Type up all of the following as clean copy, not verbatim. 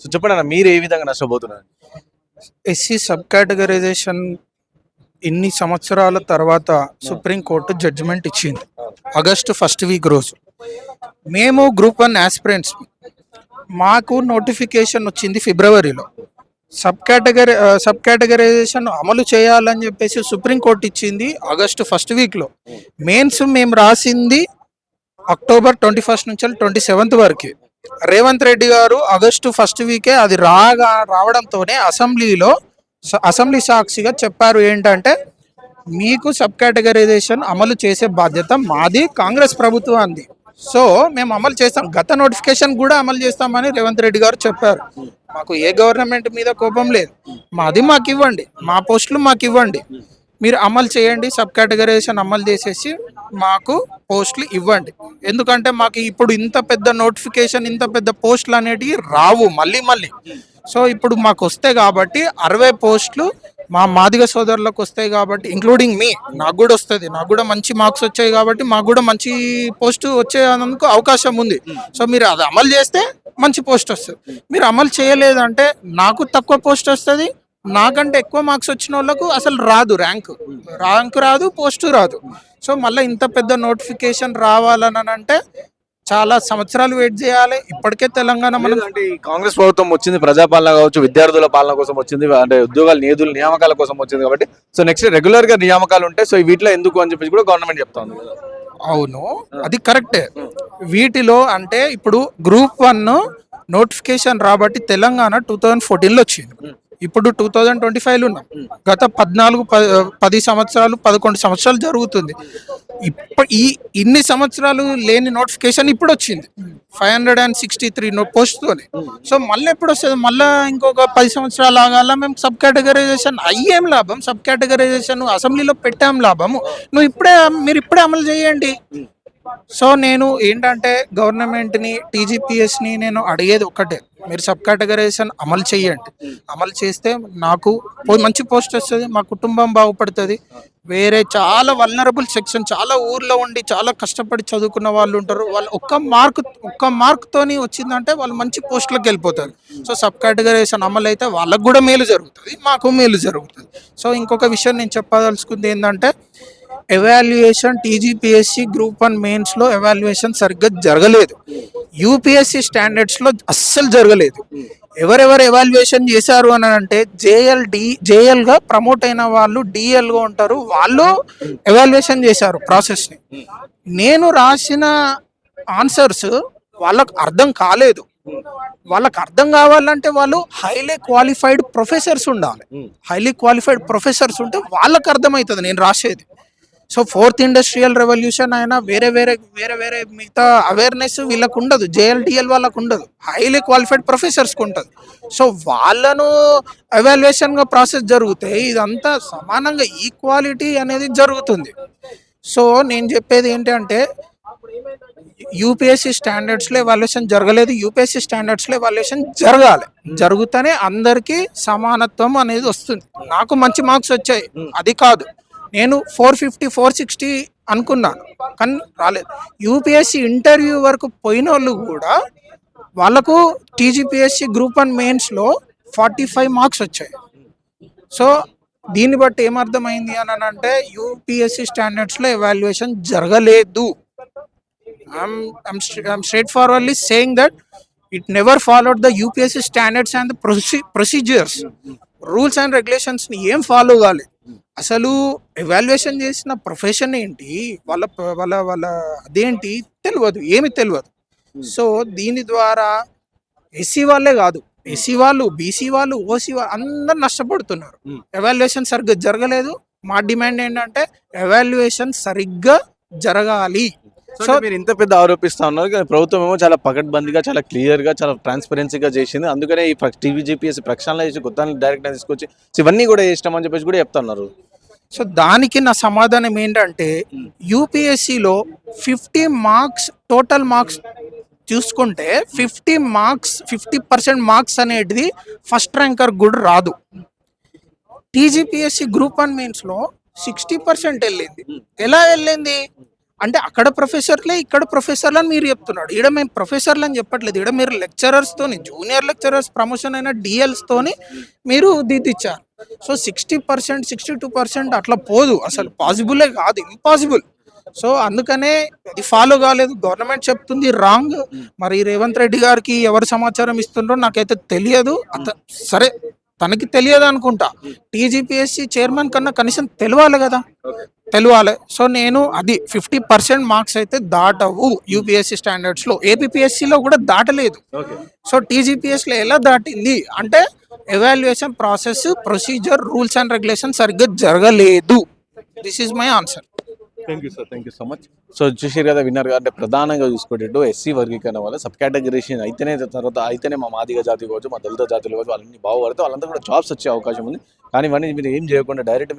So చెప్పండి అన్న, మీరు ఏ విధంగా నష్టపోతున్నారు? ఎస్సీ సబ్ కేటగరైజేషన్ ఇన్ని సంవత్సరాల తర్వాత సుప్రీంకోర్టు జడ్జిమెంట్ ఇచ్చింది ఆగస్టు ఫస్ట్ వీక్ రోజు. మేము గ్రూప్ 1 ఆస్పిరెంట్స్, మాకు నోటిఫికేషన్ వచ్చింది ఫిబ్రవరిలో. సబ్ కేటగరైజేషన్ అమలు చేయాలని చెప్పేసి సుప్రీంకోర్టు ఇచ్చింది ఆగస్టు ఫస్ట్ వీక్లో. మెయిన్స్ మేము రాసింది అక్టోబర్ 21 నుంచి 27 వరకు. రేవంత్ రెడ్డి గారు ఆగస్టు ఫస్ట్ వీకే అది రావడంతోనే అసెంబ్లీ సాక్షిగా చెప్పారు ఏంటంటే, మీకు సబ్ కేటగరైజేషన్ అమలు చేసే బాధ్యత మాది, కాంగ్రెస్ ప్రభుత్వాన్ని. సో మేము అమలు చేస్తాం, గత నోటిఫికేషన్ కూడా అమలు చేస్తామని రేవంత్ రెడ్డి గారు చెప్పారు. మాకు ఏ గవర్నమెంట్ మీద కోపం లేదు, మాది మాకు ఇవ్వండి, మా పోస్టులు మాకు ఇవ్వండి, మీరు అమలు చేయండి, సబ్ కేటగరైజేషన్ అమలు చేసేసి మాకు పోస్టులు ఇవ్వండి. ఎందుకంటే మాకు ఇప్పుడు ఇంత పెద్ద నోటిఫికేషన్, ఇంత పెద్ద పోస్టులు అనేటివి రావు మళ్ళీ. సో ఇప్పుడు మాకు వస్తాయి కాబట్టి 60 పోస్టులు మా మాదిగ సోదరులకు వస్తాయి కాబట్టి, ఇంక్లూడింగ్ మీ, నాకు కూడా వస్తుంది, నాకు కూడా మంచి మార్క్స్ వచ్చాయి కాబట్టి మాకు కూడా మంచి పోస్టు వచ్చేందుకు అవకాశం ఉంది. సో మీరు అది అమలు చేస్తే మంచి పోస్ట్ వస్తుంది, మీరు అమలు చేయలేదంటే నాకు తక్కువ పోస్ట్ వస్తుంది, నాకంటే ఎక్కువ మార్క్స్ వచ్చిన వాళ్ళకు అసలు రాదు, ర్యాంక్ రాదు, పోస్టు రాదు. సో మళ్ళీ ఇంత పెద్ద నోటిఫికేషన్ రావాలని అంటే చాలా సంవత్సరాలు వెయిట్ చేయాలి. ఇప్పటికే తెలంగాణ మనం అంటే ఈ కాంగ్రెస్ ప్రభుత్వం వచ్చింది, ప్రజాపాలన కావచ్చు, విద్యార్థుల పాలన కోసం వచ్చింది, అంటే ఉద్యోగాల నియామకాల కోసం వచ్చింది కాబట్టి, సో నెక్స్ట్ రెగ్యులర్ గా నియామకాలు ఉంటాయి, సో వీటిలో ఎందుకు అని చెప్పేసి కూడా గవర్నమెంట్ చెప్తా ఉంది కదా. అవును, అది కరెక్టే. వీటిలో అంటే ఇప్పుడు గ్రూప్ 1 నోటిఫికేషన్ రాబట్టి తెలంగాణ 2014లో వచ్చింది, ఇప్పుడు 2025లో ఉన్నాం. గత 10 సంవత్సరాలు 11 సంవత్సరాలు జరుగుతుంది. ఇన్ని సంవత్సరాలు లేని నోటిఫికేషన్ ఇప్పుడు వచ్చింది 563 పోస్ట్తోనే. సో మళ్ళీ ఎప్పుడు వస్తుంది? మళ్ళీ ఇంకొక 10 సంవత్సరాలు ఆగాల. మేము సబ్ కేటగరైజేషన్ అయ్యేం లాభం? సబ్ కేటగరైజేషన్ అసెంబ్లీలో పెట్టాం లాభము, మీరు ఇప్పుడే అమలు చేయండి. సో నేను ఏంటంటే గవర్నమెంట్ని, టీజీపీఎస్ని నేను అడిగేది ఒక్కటే, మీరు సబ్ కేటగరైజేషన్ అమలు చేయండి. అమలు చేస్తే నాకు మంచి పోస్ట్ వస్తుంది, మా కుటుంబం బాగుపడుతుంది. వేరే చాలా వల్నరబుల్ సెక్షన్, చాలా ఊర్లో ఉండి చాలా కష్టపడి చదువుకున్న వాళ్ళు ఉంటారు, వాళ్ళు ఒక్క మార్క్తోని వచ్చిందంటే వాళ్ళు మంచి పోస్టులకు వెళ్ళిపోతారు. సో సబ్ కేటగరైజేషన్ అమలు అయితే వాళ్ళకు కూడా మేలు జరుగుతుంది, మాకు మేలు జరుగుతుంది. సో ఇంకొక విషయం నేను చెప్పదలుచుకుంది ఏంటంటే, ఎవాల్యుయేషన్ టీజీపీఎస్సీ గ్రూప్ 1 మెయిన్స్లో ఎవాల్యుయేషన్ సరిగ్గా జరగలేదు, యూపీఎస్సీ స్టాండర్డ్స్లో అస్సలు జరగలేదు. ఎవరెవరు ఎవాల్యుయేషన్ చేశారు అని అంటే, జేఎల్గా ప్రమోట్ అయిన వాళ్ళు డిఎల్గా ఉంటారు, వాళ్ళు ఎవాల్యుయేషన్ చేశారు ప్రాసెస్ని. నేను రాసిన ఆన్సర్స్ వాళ్ళకు అర్థం కాలేదు. వాళ్ళకి అర్థం కావాలంటే వాళ్ళు హైలీ క్వాలిఫైడ్ ప్రొఫెసర్స్ ఉండాలి. హైలీ క్వాలిఫైడ్ ప్రొఫెసర్స్ ఉంటే వాళ్ళకి అర్థమవుతుంది నేను రాసేది. సో 4th ఇండస్ట్రియల్ రెవల్యూషన్ అయినా వేరే మిగతా అవేర్నెస్ వీళ్ళకు ఉండదు, జేఎల్డిఎల్ వాళ్ళకు ఉండదు, హైలీ క్వాలిఫైడ్ ప్రొఫెసర్స్కి ఉంటుంది. సో వాళ్ళను ఎవాల్యుయేషన్గా ప్రాసెస్ జరిగితే ఇదంతా సమానంగా ఈక్వాలిటీ అనేది జరుగుతుంది. సో నేను చెప్పేది ఏంటంటే, యూపీఎస్సీ స్టాండర్డ్స్లో ఎవాల్యుయేషన్ జరగలేదు, యూపీఎస్సీ స్టాండర్డ్స్లో ఎవాల్యుయేషన్ జరుగుతూనే అందరికీ సమానత్వం అనేది వస్తుంది. నాకు మంచి మార్క్స్ వచ్చాయి, అది కాదు, నేను 450 460 అనుకున్నాను కానీ రాలేదు. యూపీఎస్సీ ఇంటర్వ్యూ వరకు పోయిన వాళ్ళు కూడా వాళ్ళకు టీజీపీఎస్సీ గ్రూప్ 1 మెయిన్స్లో 45 మార్క్స్ వచ్చాయి. సో దీన్ని బట్టి ఏమర్థమైంది అని అంటే, యూపీఎస్సీ స్టాండర్డ్స్లో ఎవాల్యుయేషన్ జరగలేదు. I'm straightforwardly saying that it never followed the UPSC standards and the procedures. Rules and రెగ్యులేషన్స్ని ఏం ఫాలో కాలేదు. అసలు ఎవాల్యుయేషన్ చేసిన ప్రొఫెషన్ ఏంటి, వాళ్ళ అదేంటి తెలియదు, ఏమి తెలియదు. సో దీని ద్వారా ఎస్సీ వాళ్ళే కాదు, ఎస్సీ వాళ్ళు, బీసీ వాళ్ళు, ఓసీ వాళ్ళు అందరు నష్టపడుతున్నారు. ఎవాల్యుయేషన్ సరిగ్గా జరగలేదు. మా డిమాండ్ ఏంటంటే ఎవాల్యుయేషన్ సరిగ్గా జరగాలి. సో మీరు ఇంత పెద్ద ఆరోపిస్తా ఉన్నారు కానీ ప్రభుత్వం ఏమో చాలా పకడ్బందీగా, చాలా క్లియర్గా, చాలా ట్రాన్స్పరెన్సీగా చేసింది. అందుకనే ఈ టీజీపీఎస్సీ ప్రక్షాళన చేసి కొత్త డైరెక్ట్గా తీసుకొచ్చి ఇవన్నీ కూడా ఇష్టమని చెప్పేసి కూడా చెప్తున్నారు. సో దానికి నా సమాధానం ఏంటంటే, యూపీఎస్సీలో 50 మార్క్స్ టోటల్ మార్క్స్ చూసుకుంటే 50% మార్క్స్ అనేది ఫస్ట్ ర్యాంకర్ కూడా రాదు. టీజీపీఎస్సీ గ్రూప్ 1 మెయిన్స్లో 60% వెళ్ళింది. ఎలా వెళ్ళింది? అంటే అక్కడ ప్రొఫెసర్లే ఇక్కడ ప్రొఫెసర్లు అని మీరు చెప్తున్నాడు. ఈడ మేము ప్రొఫెసర్లు అని చెప్పట్లేదు. ఈడ మీరు లెక్చరర్స్తోని జూనియర్ లెక్చరర్స్ ప్రమోషన్ అయిన డిఎల్స్తోని మీరు దిద్దిచ్చారు. సో 60% 62% అట్లా పోదు, అసలు పాసిబులే కాదు, ఇంపాసిబుల్. సో అందుకనే ఇది ఫాలో కాలేదు, గవర్నమెంట్ చెప్తుంది రాంగ్. మరి రేవంత్ రెడ్డి గారికి ఎవరు సమాచారం ఇస్తుండ్రో నాకైతే తెలియదు. సరే తనకి తెలియదు అనుకుంటా, టీజీపీఎస్సీ చైర్మన్ కన్నా కనీసం తెలియాలి కదా, తెలియాలి. సో నేను అది 50% మార్క్స్ అయితే దాటవు యూపీఎస్సీ స్టాండర్డ్స్లో, ఏపీపీఎస్సీలో కూడా దాటలేదు. సో టీజీపీఎస్లో ఎలా దాటింది అంటే evaluation process, procedure, rules and regulation సరిగ్గా జరగలేదు. This is my answer. Thank you sir, thank you so much. So చూసారు కదా, విన్నర్ అంటే ప్రధానంగా చూసుకునేటట్టు ఎస్సీ వర్గీకరణ వల్ల సబ్ కేటగిరీషన్ అయితేనే తర్వాత అయితేనే మా మాదిగ జాతి కావచ్చు, మా దళిత జాతులు కావచ్చు, వాళ్ళని బాగుపడితే వాళ్ళంతా కూడా జాబ్స్ వచ్చే అవకాశం ఉంది. కానీ ఇవన్నీ మీరు ఏం చేయకుండా డైరెక్ట్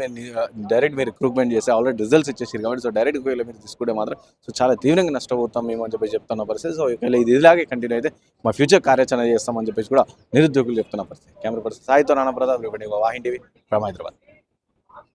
మీరు రిక్రూట్మెంట్ చేసి ఆల్రెడీ రిజల్ట్స్ ఇచ్చేసారు కాబట్టి సో డైరెక్ట్ ఒకవేళ మీరు తీసుకుంటే మాత్రం సో చాలా తీవ్రంగా నష్టపోతాం మేము అని చెప్పి చెప్తున్న పరిస్థితి. సో ఒకవేళ ఇది ఇలాగే కంటిన్యూ అయితే మా ఫ్యూచర్ కార్యాచరణ చేస్తామని చెప్పేసి కూడా నిరుద్యోగులు చెప్తున్న పరిస్థితి. కెమెరా పర్సన్ సాయితో నాన్న ప్రతాప్, వాహిని టీవీ ఫ్రమ్ హైదరాబాద్.